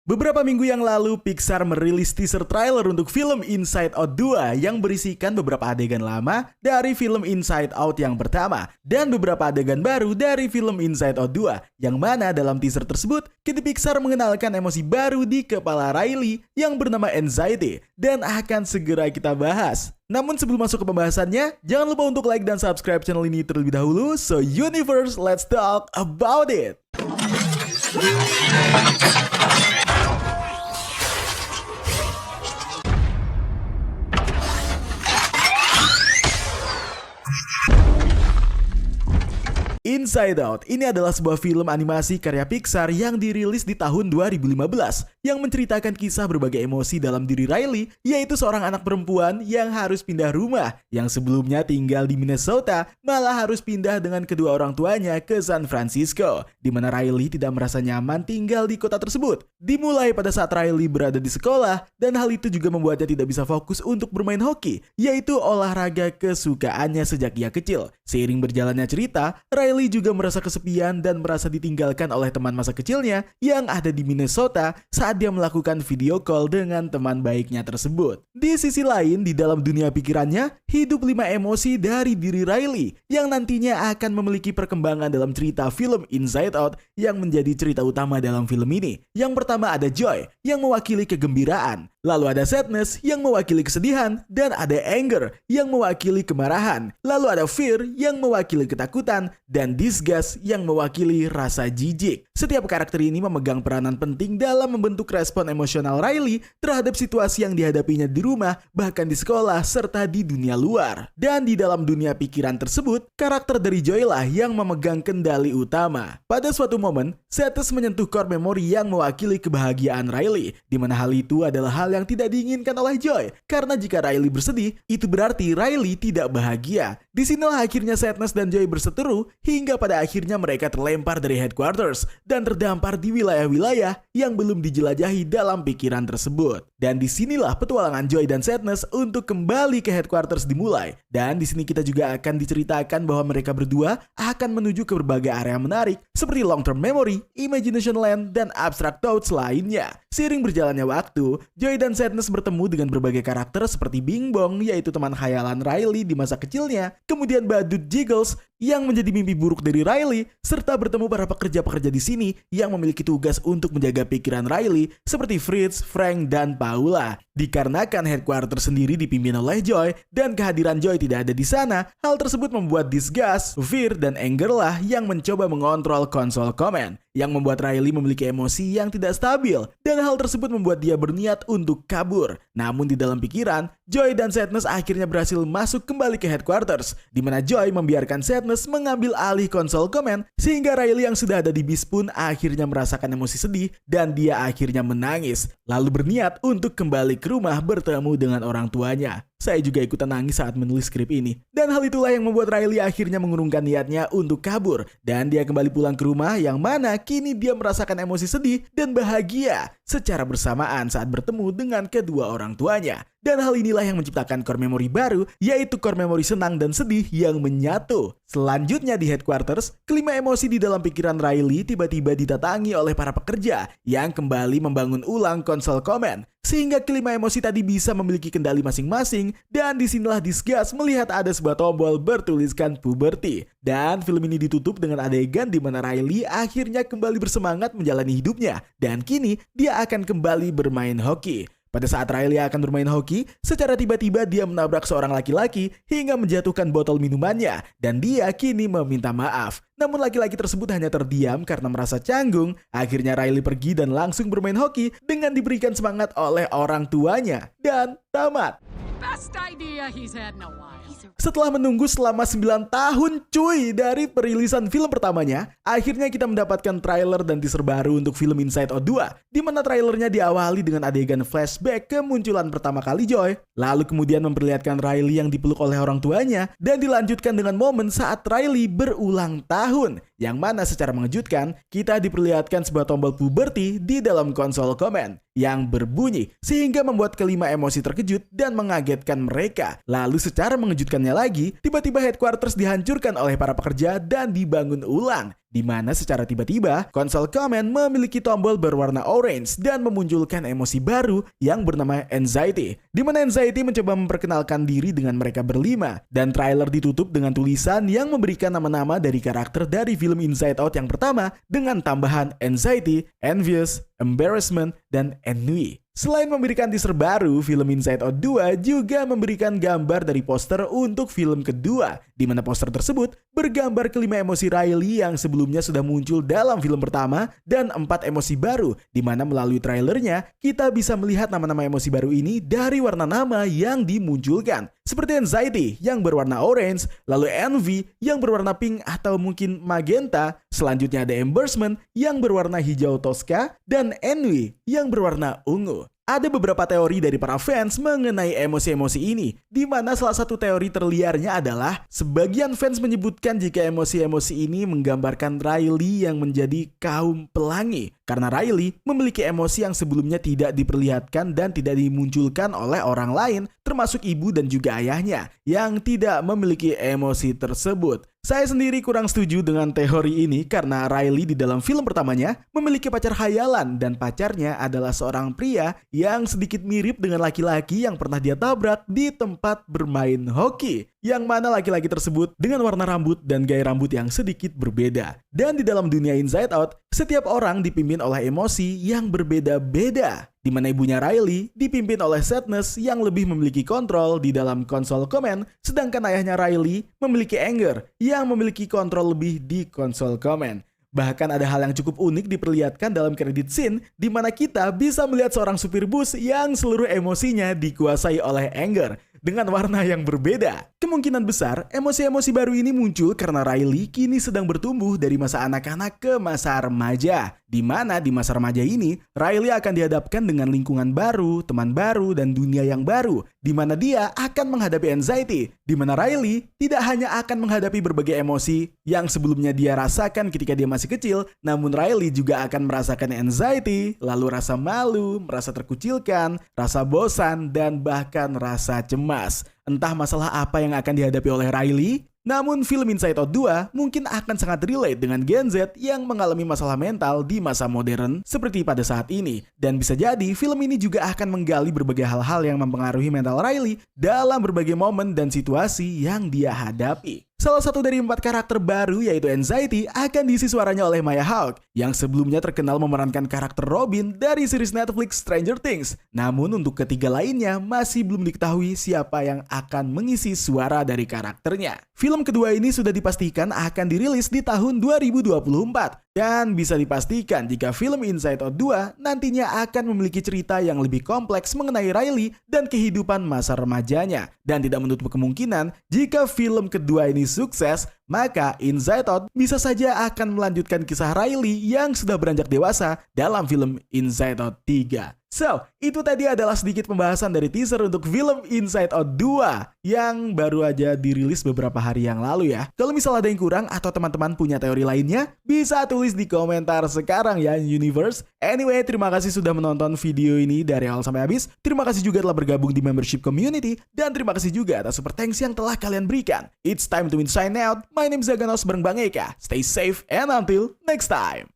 Beberapa minggu yang lalu, Pixar merilis teaser trailer untuk film Inside Out 2 yang berisikan beberapa adegan lama dari film Inside Out yang pertama dan beberapa adegan baru dari film Inside Out 2 yang mana dalam teaser tersebut, kini Pixar mengenalkan emosi baru di kepala Riley yang bernama Anxiety dan akan segera kita bahas. Namun sebelum masuk ke pembahasannya, jangan lupa untuk like dan subscribe channel ini terlebih dahulu. So Universe, let's talk about it! Inside Out ini adalah sebuah film animasi karya Pixar yang dirilis di tahun 2015 yang menceritakan kisah berbagai emosi dalam diri Riley, yaitu seorang anak perempuan yang harus pindah rumah yang sebelumnya tinggal di Minnesota malah harus pindah dengan kedua orang tuanya ke San Francisco, di mana Riley tidak merasa nyaman tinggal di kota tersebut. Dimulai pada saat Riley berada di sekolah dan hal itu juga membuatnya tidak bisa fokus untuk bermain hoki, yaitu olahraga kesukaannya sejak ia kecil. Seiring berjalannya cerita, Riley juga merasa kesepian dan merasa ditinggalkan oleh teman masa kecilnya yang ada di Minnesota saat dia melakukan video call dengan teman baiknya tersebut. Di sisi lain, di dalam dunia pikirannya, hidup 5 emosi dari diri Riley yang nantinya akan memiliki perkembangan dalam cerita film Inside Out yang menjadi cerita utama dalam film ini. Yang pertama ada Joy yang mewakili kegembiraan. Lalu ada sadness yang mewakili kesedihan dan ada anger yang mewakili kemarahan. Lalu ada fear yang mewakili ketakutan dan disgust yang mewakili rasa jijik. Setiap karakter ini memegang peranan penting dalam membentuk respon emosional Riley terhadap situasi yang dihadapinya di rumah, bahkan di sekolah, serta di dunia luar. Dan di dalam dunia pikiran tersebut, karakter dari Joy lah yang memegang kendali utama. Pada suatu momen, sadness menyentuh core memory yang mewakili kebahagiaan Riley, di mana hal itu adalah hal yang tidak diinginkan oleh Joy. Karena jika Riley bersedih, itu berarti Riley tidak bahagia. Disinilah akhirnya sadness dan Joy berseteru hingga pada akhirnya mereka terlempar dari headquarters dan terdampar di wilayah-wilayah yang belum dijelajahi dalam pikiran tersebut. Dan disinilah petualangan Joy dan sadness untuk kembali ke headquarters dimulai. Dan di sini kita juga akan diceritakan bahwa mereka berdua akan menuju ke berbagai area menarik seperti long-term memory, imagination land, dan abstract thoughts lainnya. Seiring berjalannya waktu, Joy dan sadness bertemu dengan berbagai karakter seperti Bing Bong, yaitu teman khayalan Riley di masa kecilnya, kemudian Badut Jiggles yang menjadi mimpi buruk dari Riley, serta bertemu para pekerja-pekerja di sini yang memiliki tugas untuk menjaga pikiran Riley seperti Fritz, Frank, dan Paula. Dikarenakan headquarters sendiri dipimpin oleh Joy dan kehadiran Joy tidak ada di sana, hal tersebut membuat disgust, fear, dan anger lah yang mencoba mengontrol konsol command, yang membuat Riley memiliki emosi yang tidak stabil, dan hal tersebut membuat dia berniat untuk kabur. Namun di dalam pikiran, Joy dan sadness akhirnya berhasil masuk kembali ke headquarters, di mana Joy membiarkan sadness mengambil alih konsol command, sehingga Riley yang sudah ada di bis pun akhirnya merasakan emosi sedih dan dia akhirnya menangis, lalu berniat untuk kembali ke rumah bertemu dengan orang tuanya. Saya juga ikutan nangis saat menulis skrip ini. Dan hal itulah yang membuat Riley akhirnya mengurungkan niatnya untuk kabur. Dan dia kembali pulang ke rumah yang mana kini dia merasakan emosi sedih dan bahagia secara bersamaan saat bertemu dengan kedua orang tuanya. Dan hal inilah yang menciptakan core memory baru, yaitu core memory senang dan sedih yang menyatu. Selanjutnya di headquarters, kelima emosi di dalam pikiran Riley tiba-tiba didatangi oleh para pekerja yang kembali membangun ulang konsol command, sehingga kelima emosi tadi bisa memiliki kendali masing-masing. Dan disinilah disgust melihat ada sebuah tombol bertuliskan puberty. Dan film ini ditutup dengan adegan di mana Riley akhirnya kembali bersemangat menjalani hidupnya, dan kini dia akan kembali bermain hoki. Pada saat Riley akan bermain hoki, secara tiba-tiba dia menabrak seorang laki-laki hingga menjatuhkan botol minumannya, dan dia kini meminta maaf. Namun laki-laki tersebut hanya terdiam karena merasa canggung. Akhirnya Riley pergi dan langsung bermain hoki dengan diberikan semangat oleh orang tuanya. Dan tamat. Best idea he's had in a while. Setelah menunggu selama 9 tahun cuy dari perilisan film pertamanya, akhirnya kita mendapatkan trailer dan teaser baru untuk film Inside Out 2, di mana trailernya diawali dengan adegan flashback kemunculan pertama kali Joy, lalu kemudian memperlihatkan Riley yang dipeluk oleh orang tuanya, dan dilanjutkan dengan momen saat Riley berulang tahun, yang mana secara mengejutkan kita diperlihatkan sebuah tombol puberty di dalam konsol command yang berbunyi sehingga membuat kelima emosi terkejut dan mengagetkan mereka. Lalu secara mengejutkannya lagi, tiba-tiba headquarters dihancurkan oleh para pekerja dan dibangun ulang, di mana secara tiba-tiba konsol Command memiliki tombol berwarna orange dan memunculkan emosi baru yang bernama Anxiety, di mana Anxiety mencoba memperkenalkan diri dengan mereka berlima, dan trailer ditutup dengan tulisan yang memberikan nama-nama dari karakter dari film Inside Out yang pertama dengan tambahan Anxiety, Envious, Embarrassment, dan Ennui. Selain memberikan teaser baru, film Inside Out 2 juga memberikan gambar dari poster untuk film kedua, di mana poster tersebut bergambar kelima emosi Riley yang sebelumnya sudah muncul dalam film pertama dan 4 emosi baru, di mana melalui trailernya kita bisa melihat nama-nama emosi baru ini dari warna nama yang dimunculkan. Seperti Anxiety yang berwarna orange, lalu Envy yang berwarna pink atau mungkin magenta, selanjutnya ada Embarrassment yang berwarna hijau toska, dan Ennui yang berwarna ungu. Ada beberapa teori dari para fans mengenai emosi-emosi ini, di mana salah satu teori terliarnya adalah sebagian fans menyebutkan jika emosi-emosi ini menggambarkan Riley yang menjadi kaum pelangi, karena Riley memiliki emosi yang sebelumnya tidak diperlihatkan dan tidak dimunculkan oleh orang lain, termasuk ibu dan juga ayahnya, yang tidak memiliki emosi tersebut. Saya sendiri kurang setuju dengan teori ini karena Riley di dalam film pertamanya memiliki pacar khayalan dan pacarnya adalah seorang pria yang sedikit mirip dengan laki-laki yang pernah dia tabrak di tempat bermain hoki. Yang mana laki-laki tersebut dengan warna rambut dan gaya rambut yang sedikit berbeda. Dan di dalam dunia Inside Out, setiap orang dipimpin oleh emosi yang berbeda-beda. Di mana ibunya Riley dipimpin oleh Sadness yang lebih memiliki kontrol di dalam konsol Command, sedangkan ayahnya Riley memiliki Anger yang memiliki kontrol lebih di konsol Command. Bahkan ada hal yang cukup unik diperlihatkan dalam credit scene di mana kita bisa melihat seorang supir bus yang seluruh emosinya dikuasai oleh Anger dengan warna yang berbeda. Kemungkinan besar, emosi-emosi baru ini muncul karena Riley kini sedang bertumbuh dari masa anak-anak ke masa remaja. Di mana di masa remaja ini, Riley akan dihadapkan dengan lingkungan baru, teman baru, dan dunia yang baru. Di mana dia akan menghadapi anxiety. Di mana Riley tidak hanya akan menghadapi berbagai emosi yang sebelumnya dia rasakan ketika dia masih kecil, namun Riley juga akan merasakan anxiety, lalu rasa malu, merasa terkucilkan, rasa bosan, dan bahkan rasa cemas. Entah masalah apa yang akan dihadapi oleh Riley, namun film Inside Out 2 mungkin akan sangat relate dengan Gen Z yang mengalami masalah mental di masa modern seperti pada saat ini. Dan bisa jadi film ini juga akan menggali berbagai hal-hal yang mempengaruhi mental Riley dalam berbagai momen dan situasi yang dia hadapi. Salah satu dari 4 karakter baru yaitu Anxiety akan diisi suaranya oleh Maya Hawke yang sebelumnya terkenal memerankan karakter Robin dari series Netflix Stranger Things. Namun untuk ketiga lainnya masih belum diketahui siapa yang akan mengisi suara dari karakternya. Film kedua ini sudah dipastikan akan dirilis di tahun 2024. Dan bisa dipastikan jika film Inside Out 2 nantinya akan memiliki cerita yang lebih kompleks mengenai Riley dan kehidupan masa remajanya. Dan tidak menutup kemungkinan jika film kedua ini sukses, maka Inside Out bisa saja akan melanjutkan kisah Riley yang sudah beranjak dewasa dalam film Inside Out 3. So, itu tadi adalah sedikit pembahasan dari teaser untuk film Inside Out 2 yang baru aja dirilis beberapa hari yang lalu ya. Kalau misalnya ada yang kurang atau teman-teman punya teori lainnya, bisa tulis di komentar sekarang ya Universe. Anyway, terima kasih sudah menonton video ini dari awal sampai habis. Terima kasih juga telah bergabung di membership community. Dan terima kasih juga atas super thanks yang telah kalian berikan. It's time to sign out. My name is Zaganos bareng Bang Eka. Stay safe and until next time.